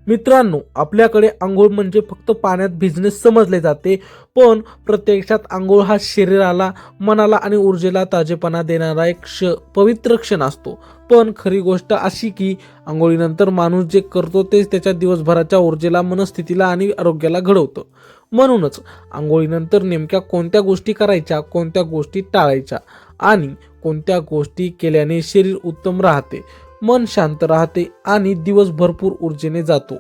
मित्रांनो, आपल्याकडे अंघोळ म्हणजे फक्त पाण्यात भिजणे समजले जाते, पण प्रत्यक्षात अंघोळ हा शरीराला, मनाला आणि ऊर्जेला ताजेपणा देणारा एक पवित्र क्षण असतो. पण खरी गोष्ट अशी की अंघोळीनंतर माणूस जे करतो तेच त्याच्या दिवसभराच्या ऊर्जेला, मनस्थितीला आणि आरोग्याला घडवतं. म्हणूनच अंघोळीनंतर नेमक्या कोणत्या गोष्टी करायच्या, कोणत्या गोष्टी टाळायच्या आणि कोणत्या गोष्टी केल्याने शरीर उत्तम राहते, मन शांत राहते आणि दिवस भरपूर ऊर्जेने जातो,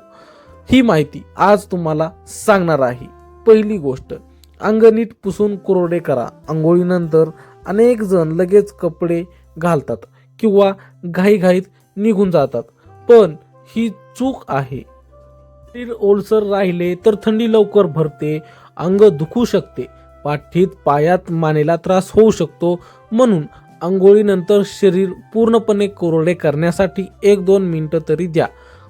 ही माहिती आज तुम्हाला सांगणार आहे. पहिली गोष्ट, अंग नीट पुसून कोरडे करा. अंघोळीनंतर अनेक जण लगेच कपडे घालतात किंवा घाईघाईत निघून जातात, पण ही चूक आहे. शरीर ओलसर राहिले तर थंडी लवकर भरते, अंग दुखू शकते, पाठीत, पायात, मानेला त्रास होऊ शकतो. म्हणून अंघोळीनंतर शरीर पूर्णपणे कोरडे करण्यासाठी 1-2 मिनिटं तरी द्या.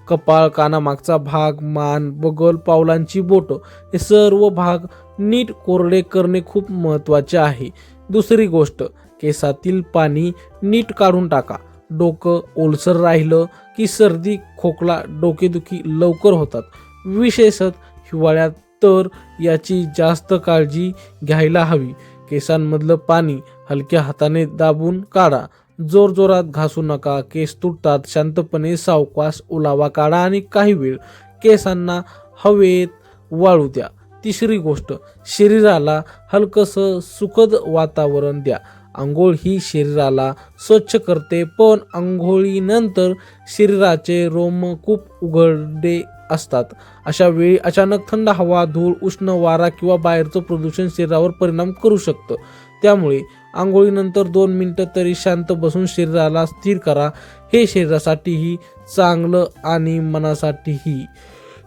कपाळ, कानामागचा भाग, मान, बगल, पावलांची बोटं हे सर्व भाग नीट कोरडे करणे खूप महत्त्वाचे आहे. दुसरी गोष्ट, केसातील पाणी नीट काढून टाका. डोकं ओलसर राहिलं की सर्दी, खोकला, डोकेदुखी लवकर होतात, विशेषतः हिवाळ्यात तर याची जास्त काळजी घ्यायला हवी. केसांमधलं पाणी हलक्या हाताने दाबून काढा, जोरजोरात घासू नका, केस तुटतात. शांतपणे सावकाश ओलावा काढा आणि काही वेळ केसांना हवेत वाळू द्या. तिसरी गोष्ट, शरीराला हलकसं सुखद वातावरण द्या. अंघोळ ही शरीराला स्वच्छ करते, पण अंघोळीनंतर शरीराचे रोम खूप उघडे असतात. अशा वेळी अचानक थंड हवा, धूळ, उष्ण वारा किंवा बाहेरचं प्रदूषण शरीरावर परिणाम करू शकतं. त्यामुळे आंघोळीनंतर 2 मिनिटं तरी शांत बसून शरीराला स्थिर करा. हे शरीरासाठीही चांगलं आणि मनासाठीही.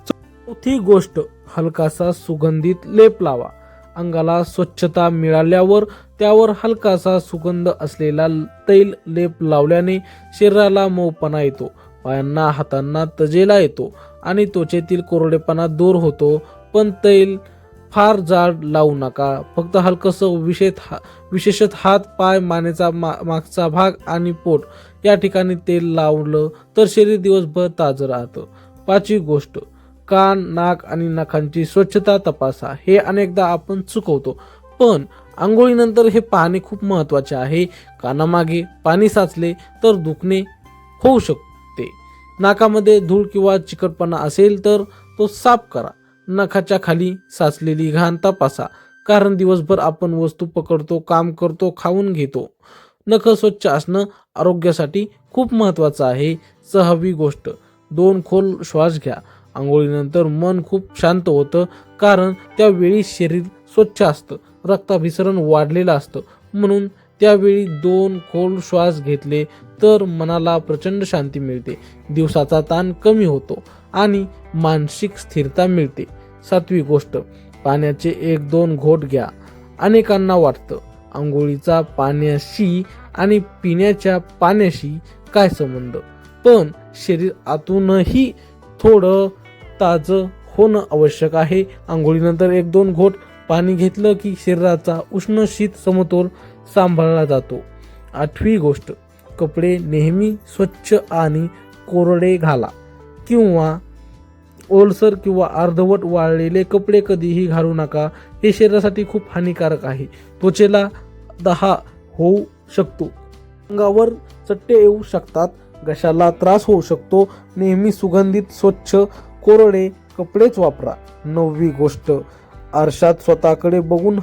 चौथी गोष्ट, हलकासा सुगंधित लेप लावा. अंगाला स्वच्छता मिळाल्यावर त्यावर हलकासा सुगंध असलेला तैल लेप लावल्याने शरीराला मऊपणा येतो, पायांना, हातांना तजेला येतो आणि त्वचेतील कोरडेपणा दूर होतो. पण तैल फार जाड लावू नका, फक्त हलकसं. विशेषतः हात, पाय, मानेचा मागचा भाग आणि पोट या ठिकाणी तेल लावलं तर शरीर दिवसभर ताजं राहतं. पाचवी गोष्ट, कान, नाक आणि नखांची स्वच्छता तपासा. हे अनेकदा आपण चुकवतो, पण आंघोळीनंतर हे पाहणे खूप महत्त्वाचे आहे. कानामागे पाणी साचले तर दुखणे होऊ शकते. नाकामध्ये धूळ किंवा चिकटपणा असेल तर तो साफ करा. नखाच्या खाली साचलेली घाण तपासा, कारण दिवसभर आपण वस्तू पकडतो, काम करतो, खाऊन घेतो. नख स्वच्छ असणं आरोग्यासाठी खूप महत्त्वाचं आहे. सहावी गोष्ट, 2 खोल श्वास घ्या. आंघोळीनंतर मन खूप शांत होतं, कारण त्यावेळी शरीर स्वच्छ असतं, रक्ताभिसरण वाढलेलं असतं. म्हणून त्यावेळी 2 खोल श्वास घेतले तर मनाला प्रचंड शांती मिळते, दिवसाचा ताण कमी होतो आणि मानसिक स्थिरता मिळते. 7वी गोष्ट, पाण्याचे 1-2 घोट घ्या. अनेकांना वाटतं आंघोळीचा पाण्याशी आणि पिण्याच्या पाण्याशी काय संबंध, पण शरीर आतूनही थोडं ताजं होणं आवश्यक आहे. आंघोळीनंतर 1-2 घोट पाणी घेतलं की शरीराचा उष्ण शीत समतोल सांभाळला जातो. 8वी गोष्ट, कपडे नेहमी स्वच्छ आणि कोरडे घाला. किंवा ओलसर किंवा अर्धवट वाळलेले कपडे कधीही घालू नका. हे शरीरासाठी खूप हानिकारक आहे. त्वचेला दाह होऊ शकतो, अंगावर चट्टे येऊ शकतात, घशाला त्रास होऊ शकतो. नेहमी सुगंधित, स्वच्छ, कोरडे कपडेच वापरा. 9वी गोष्ट, आरशात स्वतःकडे बघून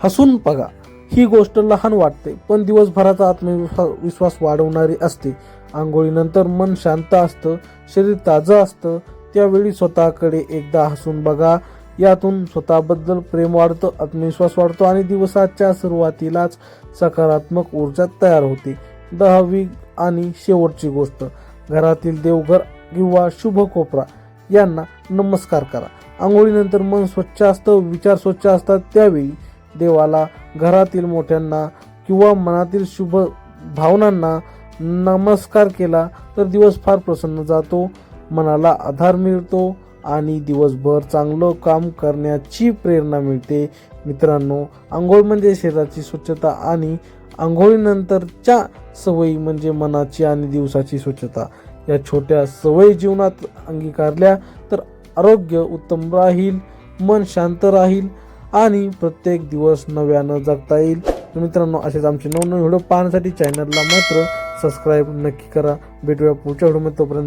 हसून बघा. ही गोष्ट लहान वाटते, पण दिवसभराचा आत्मविश्वास वाढवणारी असते. आंघोळीनंतर मन शांत असतं, शरीर ताजं असतं. त्यावेळी स्वतःकडे एकदा हसून बघा. यातून स्वतःबद्दल प्रेम वाढतं, आत्मविश्वास वाढतो आणि दिवसाच्या सुरुवातीलाच सकारात्मक ऊर्जा तयार होते. 10वी आणि शेवटची गोष्ट, घरातील देवघर किंवा शुभ कोपरा यांना नमस्कार करा. आंघोळीनंतर मन स्वच्छ असतं, विचार स्वच्छ असतात. त्यावेळी देवाला, घरातील मोठ्यांना किंवा मनातील शुभ भावनांना नमस्कार केला तर दिवस फार प्रसन्न जातो, मनाला आधार मिळतो आणि दिवसभर चांगलं काम करण्याची प्रेरणा मिळते. मित्रांनो, आंघोळ म्हणजे शरीराची स्वच्छता आणि आंघोळीनंतरच्या सवयी म्हणजे मनाची आणि दिवसाची स्वच्छता. या छोट्या सवयी जीवनात अंगीकारल्या तर आरोग्य उत्तम राहील, मन शांत राहील आणि प्रत्येक दिवस नव्यानं जगता येईल. तर मित्रांनो, असेच आमचे नवनवीन व्हिडिओ पाहण्यासाठी चॅनलला मात्र सबस्क्राईब नक्की करा. भेटूया पुढच्या व्हिडिओमध्ये. तोपर्यंत